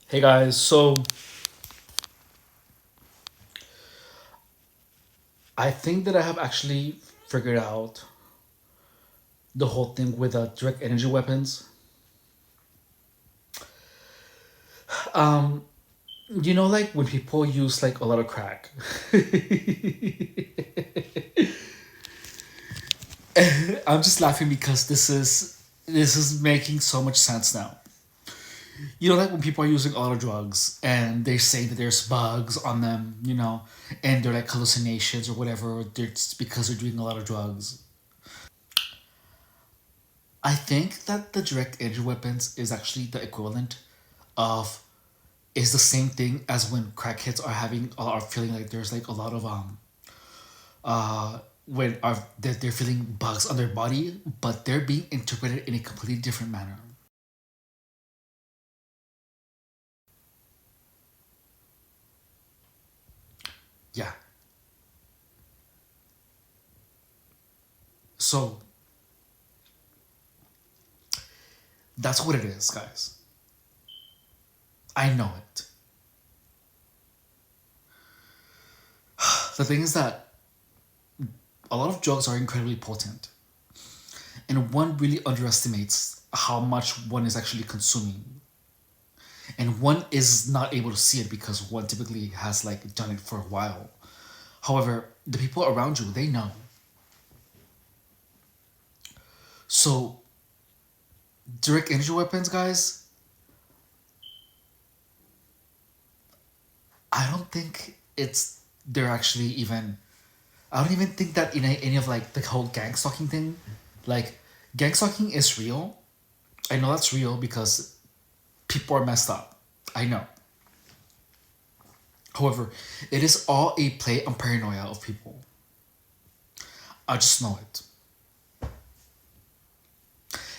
Hey guys, so I think that I have actually figured out the whole thing with direct energy weapons. Um, like when people use like a lot of crack. I'm just laughing because this is making so much sense now. Like when people are using a lot of drugs and they say that there's bugs on them, and they're like hallucinations or whatever. It's because they're doing a lot of drugs. I think that the direct energy weapons is actually the equivalent of is the same thing as when crackheads are feeling like there's like a lot of when are they're feeling bugs on their body, but they're being interpreted in a completely different manner. Yeah. So that's what it is, guys. I know it. The thing is that a lot of drugs are incredibly potent, and one really underestimates how much one is actually consuming, and one is not able to see it because one typically has like done it for a while. However, the people around you, they know. So direct energy weapons, guys, I don't think they're actually even. I don't even think that in any of like the whole gang stalking thing, like gang stalking is real. I know that's real because people are messed up. I know. However, it is all a play on paranoia of people. I just know it.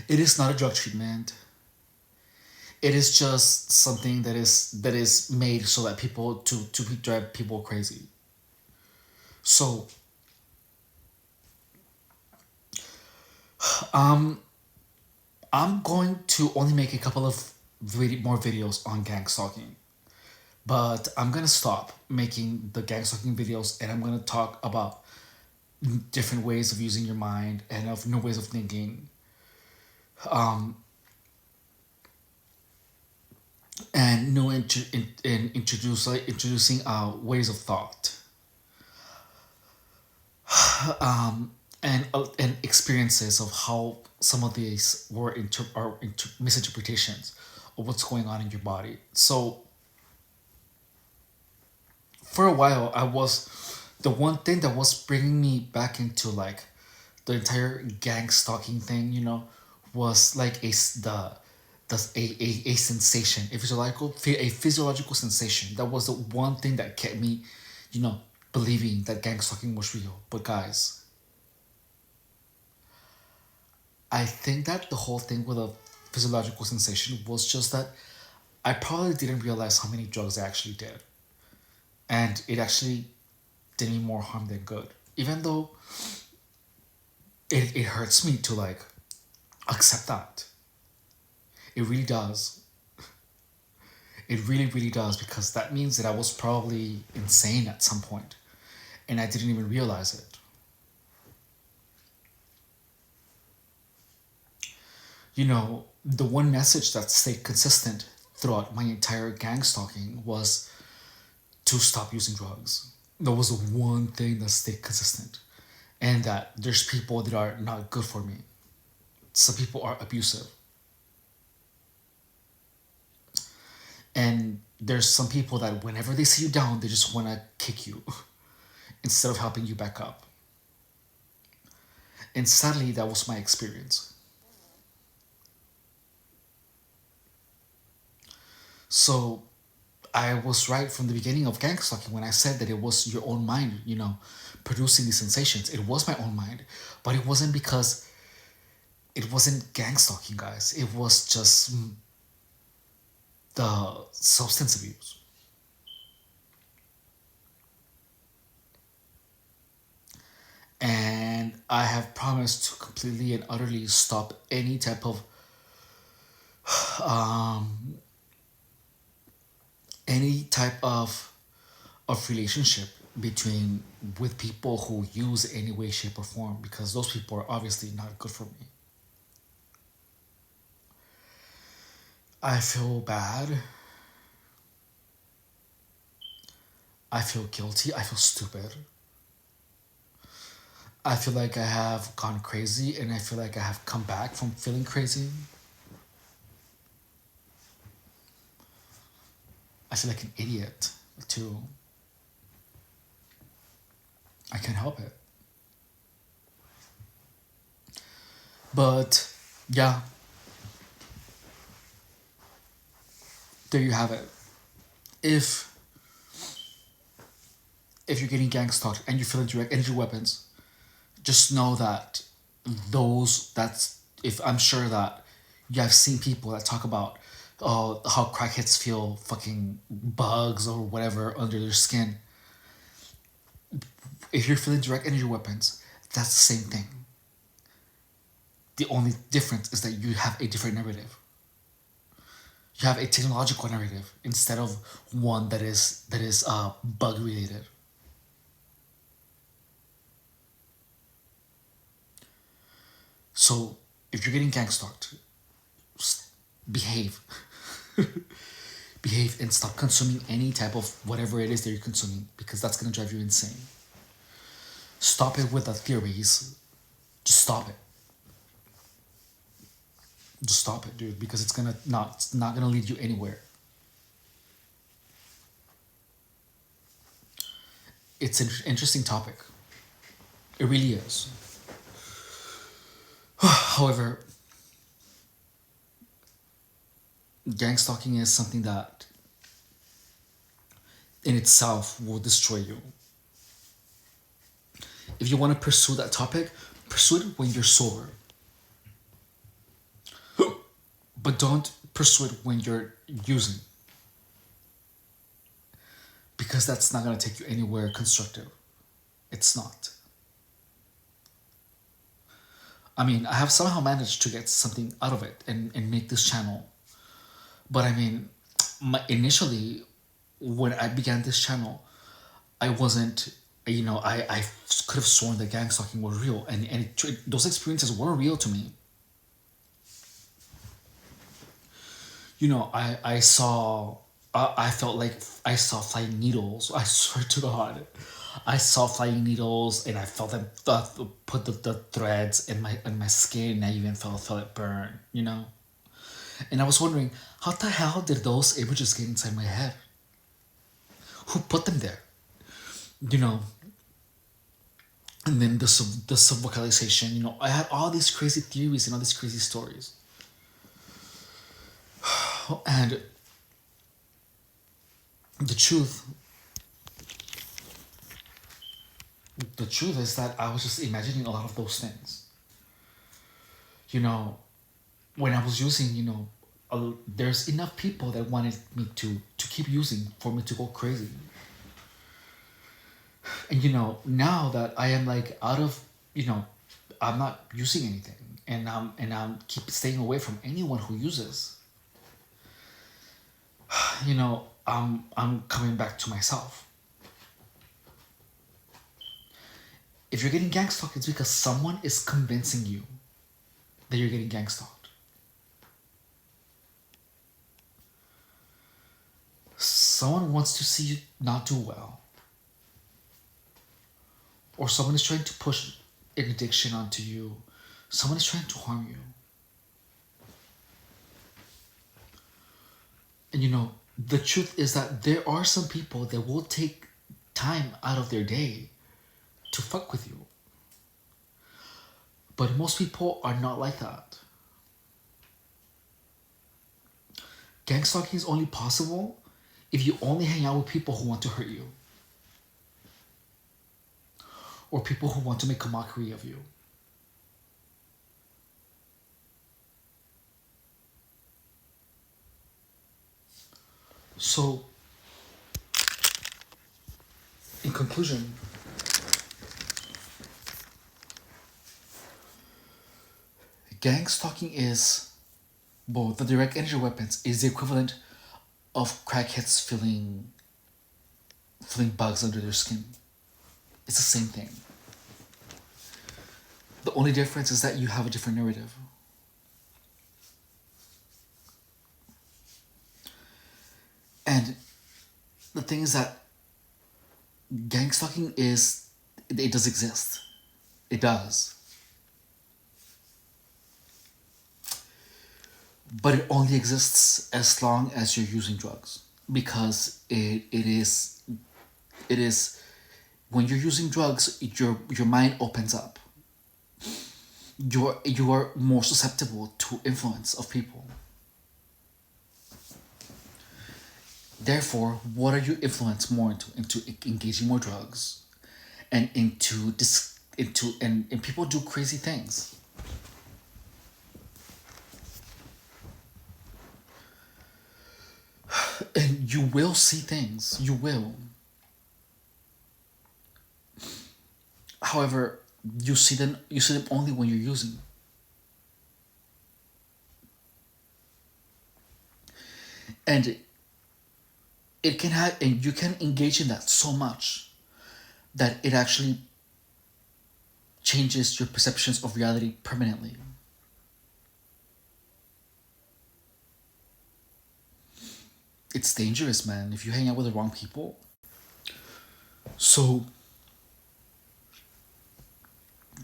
It is not a drug treatment. It is just something that is made so that people to drive people crazy. So I'm going to only make a couple of more videos on gang stalking, but I'm gonna stop making the gang stalking videos and I'm gonna talk about different ways of using your mind and of new ways of thinking, and new introducing ways of thought, and experiences of how some of these misinterpretations of what's going on in your body. So for a while, I was the one thing that was bringing me back into like the entire gang stalking thing. Was like a sensation, a physiological sensation. That was the one thing that kept me, you know, believing that gang stalking was real. But guys, I think that the whole thing with a physiological sensation was just that I probably didn't realize how many drugs I actually did, and it actually did me more harm than good. Even though it hurts me to like accept that. It really does. It really, really does because that means that I was probably insane at some point and I didn't even realize it. The one message that stayed consistent throughout my entire gang stalking was to stop using drugs. That was the one thing that stayed consistent. And that there's people that are not good for me. Some people are abusive. And there's some people that whenever they see you down, they just want to kick you instead of helping you back up. And sadly, that was my experience. So I was right from the beginning of gang stalking when I said that it was your own mind, producing these sensations. It was my own mind, but it wasn't because it wasn't gang stalking, guys. It was just the substance abuse. And I have promised to completely and utterly stop any type of of relationship between with people who use any way, shape, or form, because those people are obviously not good for me. I feel bad. I feel guilty. I feel stupid. I feel like I have gone crazy, and I feel like I have come back from feeling crazy. I feel like an idiot too. I can't help it. But yeah, there you have it. If if you're getting gang stalked and you're feeling direct energy weapons, just know that that's if I'm sure that you have seen people that talk about how crackheads feel fucking bugs or whatever under their skin. If you're feeling direct energy weapons, that's the same thing. The only difference is that you have a different narrative. You have a technological narrative instead of one that is bug related. So if you're getting gang stalked, behave. Behave and stop consuming any type of whatever it is that you're consuming, because that's gonna drive you insane. Stop it with the theories. Just stop it. Just stop it, dude, because it's not gonna lead you anywhere. It's an interesting topic. It really is. However, gang stalking is something that in itself will destroy you. If you want to pursue that topic, pursue it when you're sober. But don't pursue it when you're using, because that's not going to take you anywhere constructive. It's not. I mean, I have somehow managed to get something out of it and make this channel. But I mean, initially, when I began this channel, I wasn't, I could have sworn that gang stalking was real. Those experiences were real to me. I felt like I saw flying needles. I swear to God. I saw flying needles, and I felt them put the threads in my skin, and I even felt it burn, And I was wondering, how the hell did those images get inside my head? Who put them there? You know, and then the subvocalization, I had all these crazy theories and all these crazy stories. And the truth the truth is that I was just imagining a lot of those things. When I was using, there's enough people that wanted me to keep using for me to go crazy. And now that I am like out of, I'm not using anything, and I'm keep staying away from anyone who uses. I'm coming back to myself. If you're getting gang stalked, it's because someone is convincing you that you're getting gang stalked. Someone wants to see you not do well. Or someone is trying to push an addiction onto you. Someone is trying to harm you. And the truth is that there are some people that will take time out of their day to fuck with you. But most people are not like that. Gang stalking is only possible if you only hang out with people who want to hurt you. Or people who want to make a mockery of you. So, in conclusion, gang stalking is, the direct energy weapons is the equivalent of crackheads feeling feeling bugs under their skin. It's the same thing. The only difference is that you have a different narrative. And the thing is that gang stalking it does exist. It does. But it only exists as long as you're using drugs. Because it is when you're using drugs, your mind opens up. You are more susceptible to influence of people. Therefore, what are you influenced more into? Into engaging more drugs, and and people do crazy things. And you will see things. You will. However, you see them only when you're using. And it can have and you can engage in that so much that it actually changes your perceptions of reality permanently. It's dangerous, man, if you hang out with the wrong people. So,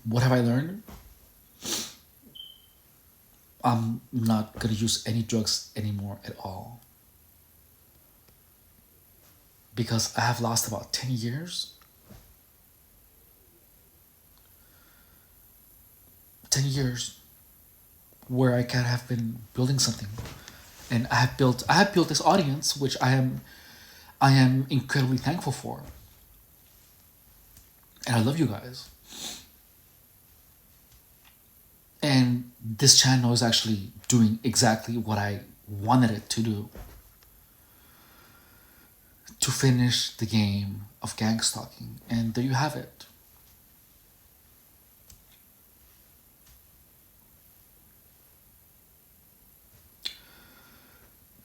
what have I learned? I'm not gonna use any drugs anymore at all. Because I have lost about 10 years. 10 years where I could have been building something. And I have built this audience which I am incredibly thankful for. And I love you guys. And this channel is actually doing exactly what I wanted it to do. To finish the game of gang stalking. And there you have it.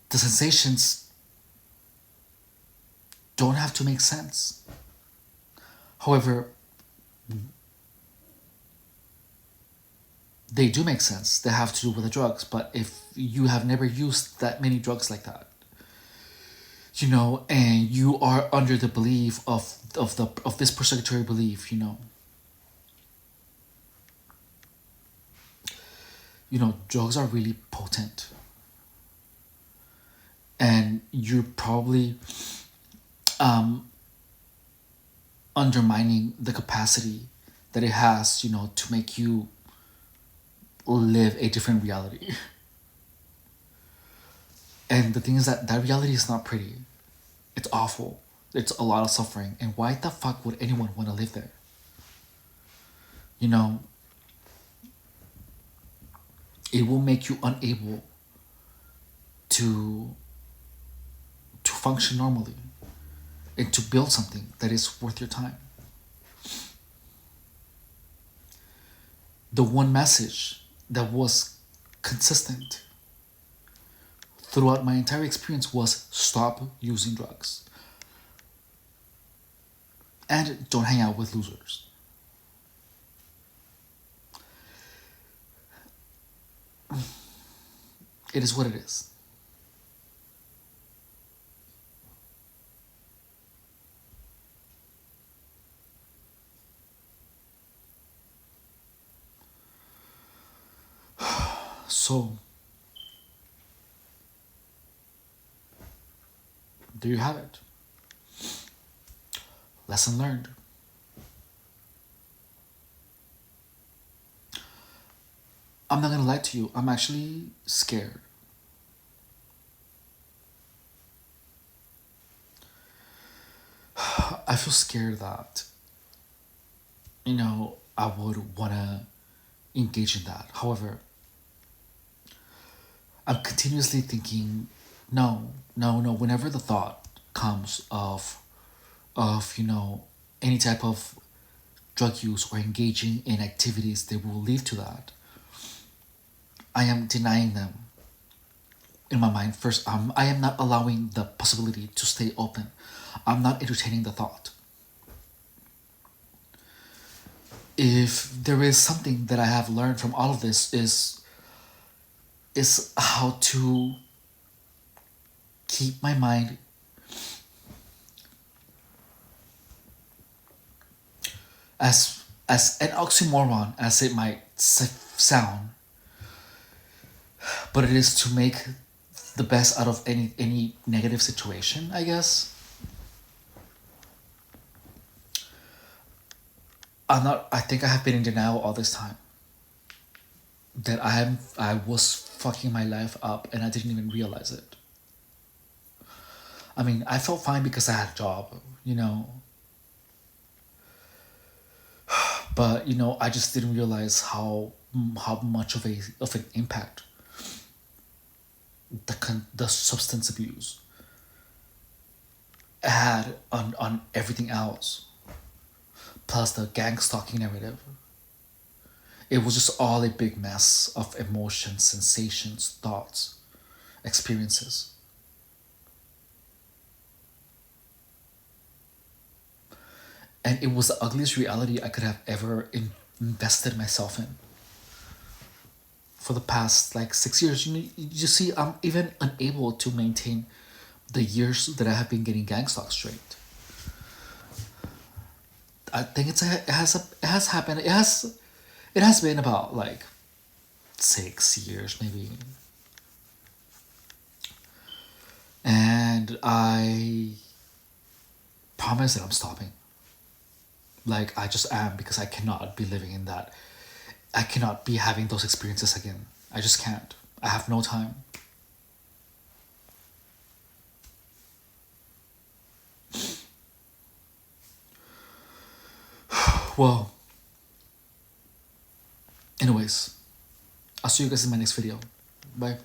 The sensations don't have to make sense. However, they do make sense. They have to do with the drugs. But if you have never used that many drugs like that, and you are under the belief of this persecutory belief, drugs are really potent, and you're probably undermining the capacity that it has, to make you live a different reality. And the thing is that reality is not pretty. It's awful. It's a lot of suffering. And why the fuck would anyone want to live there? It will make you unable to function normally and to build something that is worth your time. The one message that was consistent throughout my entire experience was stop using drugs. And don't hang out with losers. It is what it is. So, there you have it. Lesson learned. I'm not gonna lie to you, I'm actually scared. I feel scared that, I would wanna engage in that. However, I'm continuously thinking, no, no, no. Whenever the thought comes of any type of drug use or engaging in activities that will lead to that, I am denying them. in my mind. First, I am not allowing the possibility to stay open. I'm not entertaining the thought. If there is something that I have learned from all of this is how to keep my mind as an oxymoron as it might sound, but it is to make the best out of any negative situation, I guess. I think I have been in denial all this time that I was fucking my life up and I didn't even realize it. I mean, I felt fine because I had a job, you know. But I just didn't realize how much of an impact the substance abuse had on everything else. Plus the gang stalking narrative. It was just all a big mess of emotions, sensations, thoughts, experiences. And it was the ugliest reality I could have ever invested myself in. For the past like 6 years, you see, I'm even unable to maintain the years that I have been getting gang stalked straight. I think it has happened. It has been about like 6 years maybe, and I promise that I'm stopping. Like I just am because I cannot be living in that. I cannot be having those experiences again. I just can't. I have no time. Well, anyways, I'll see you guys in my next video. Bye.